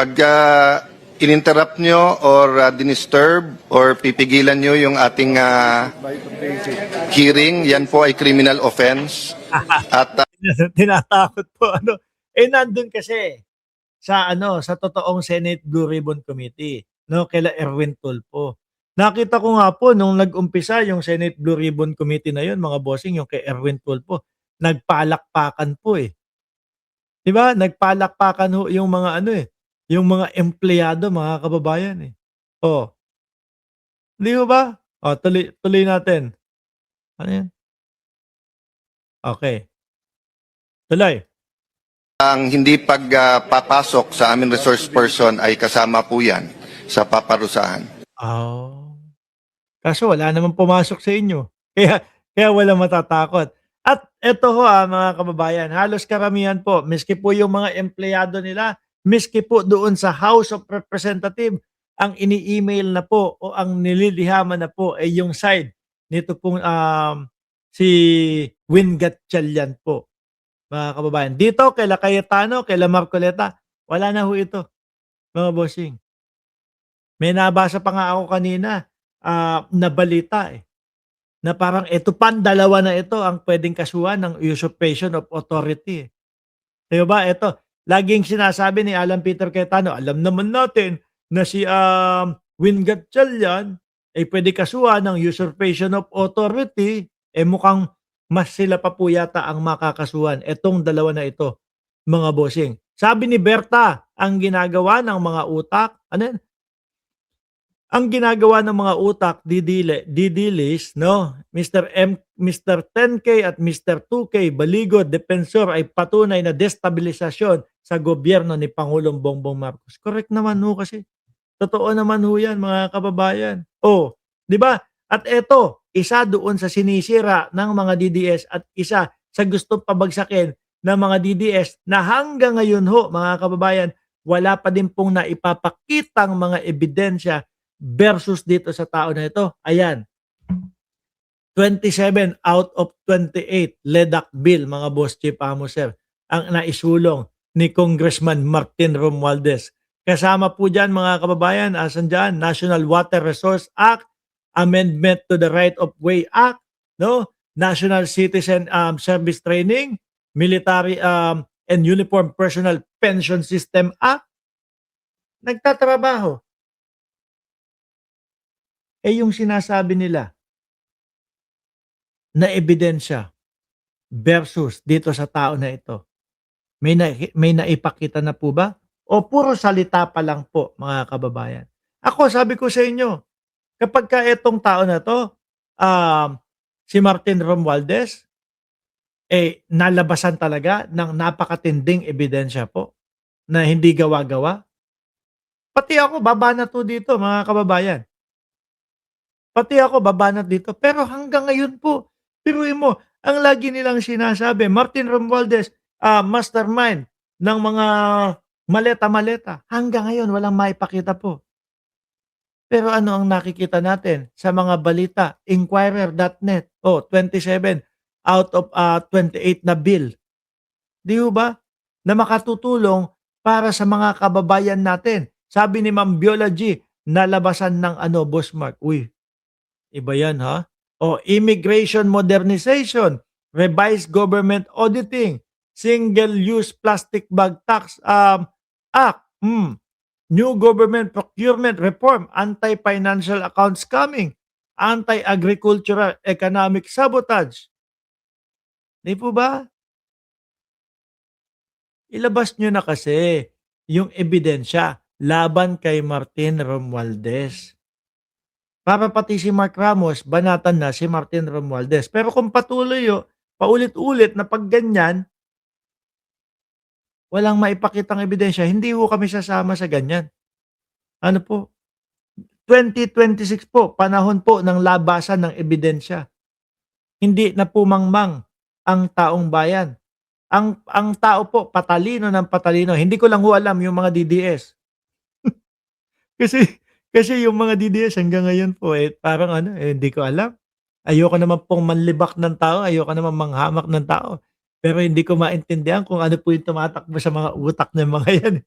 Pagka ininterrupt nyo or dinisturb or pipigilan nyo yung ating hearing, yan po ay criminal offense. At Tinatakot po ano. Nandun kasi sa totoong Senate Blue Ribbon Committee, no, kila Erwin Tulfo. Nakita ko nga po nung nag-umpisa yung Senate Blue Ribbon Committee na yun, mga bossing, yung kay Erwin Tulfo, nagpalakpakan po eh. 'Di ba? Nagpalakpakan ho yung mga ano eh, yung mga empleyado, mga kababayan eh. Oh, 'di ho ba? Oh, tuloy natin. Ano 'yan? Okay, tuloy. ang hindi pagpapasok sa aming resource person ay kasama po yan sa paparusahan. Oh. Kaso wala namang pumasok sa inyo. Kaya kaya walang matatakot. At eto ho, mga kababayan, halos karamihan po, miski po yung mga empleyado nila, miski po doon sa House of Representative, ang ini-email na po o ang nililihaman na po ay yung side nito pong si Win Gatchalian po, mga kababayan. Dito kaila Cayetano, kaila Marcoleta, wala na ho ito, mga bossing. May nabasa pa nga ako kanina, na balita eh, na parang ito pang dalawa na ito ang pwedeng kasuhan ng usurpation of authority, eh. 'Di ba, ito, laging sinasabi ni Alan Peter Cayetano, alam naman natin na si, Win Gatchalian ay pwede kasuhan ng usurpation of authority, eh, mukhang mas sila pa po yata ang makakasuhan, etong dalawa na ito, mga bossing. Sabi ni Berta, ang ginagawa ng mga utak ano 'yan, ang ginagawa ng mga utak didilis 'no, Mr. 10K at Mr. 2K Baligod Depensor ay patunay na destabilisasyon sa gobyerno ni Pangulong Bongbong Marcos. Correct naman ho kasi. Totoo naman ho 'yan, mga kababayan. Oh, 'di ba? At eto, isa doon sa sinisira ng mga DDS at isa sa gustong pabagsakin ng mga DDS na hanggang ngayon ho, mga kababayan, wala pa din pong naipapakitang mga ebidensya versus dito sa tao na ito. Ayan, 27 out of 28 LEDAC bill, mga boss chief sir, ang naisulong ni Congressman Martin Romualdez. Kasama po dyan, mga kababayan, asan dyan? National Water Resource Act, Amendment to the Right of Way Act, no? National Citizen Service Training, Military and Uniform Personnel Pension System Act. Nagtatrabaho. Yung sinasabi nila na ebidensya versus dito sa tao na ito, may naipakita na po ba? O puro salita pa lang po, mga kababayan? Ako, sabi ko sa inyo, kapag ka itong tao na 'to, si Martin Romualdez, nalabasan talaga ng napakatinding ebidensya po na hindi gawa-gawa, pati ako babanat po dito, mga kababayan. Pati ako babanat dito. Pero hanggang ngayon po, biruin mo, ang lagi nilang sinasabi, Martin Romualdez, mastermind ng mga maleta-maleta. Hanggang ngayon, walang maipakita po. Pero ano ang nakikita natin sa mga balita? Inquirer.net, 27 out of 28 na bill. Di ho ba? Na makatutulong para sa mga kababayan natin. Sabi ni Ma'am Viola G, nalabasan ng Boss Mark. Uy, iba yan ha? Immigration modernization, revised government auditing, single-use plastic bag tax act, new government procurement reform, anti-financial account scamming, anti-agricultural economic sabotage. Di po ba? Ilabas nyo na kasi yung ebidensya laban kay Martin Romualdez. Para pati si Mark Ramos, banatan na si Martin Romualdez. Pero kung patuloy paulit-ulit na pag ganyan, walang maipakitang ebidensya, hindi ho kami sasama sa ganyan. Ano po? 2026 po, panahon po ng labasan ng ebidensya. Hindi na pumangmang ang taong bayan. Ang tao po, patalino ng patalino. Hindi ko lang ho alam yung mga DDS. Kasi kasi yung mga DDS hanggang ngayon po, parang hindi ko alam. Ayoko naman pong manlibak ng tao, ayoko naman manghamak ng tao. Pero hindi ko maintindihan kung ano po yung tumatakbo sa mga utak ng mga yan.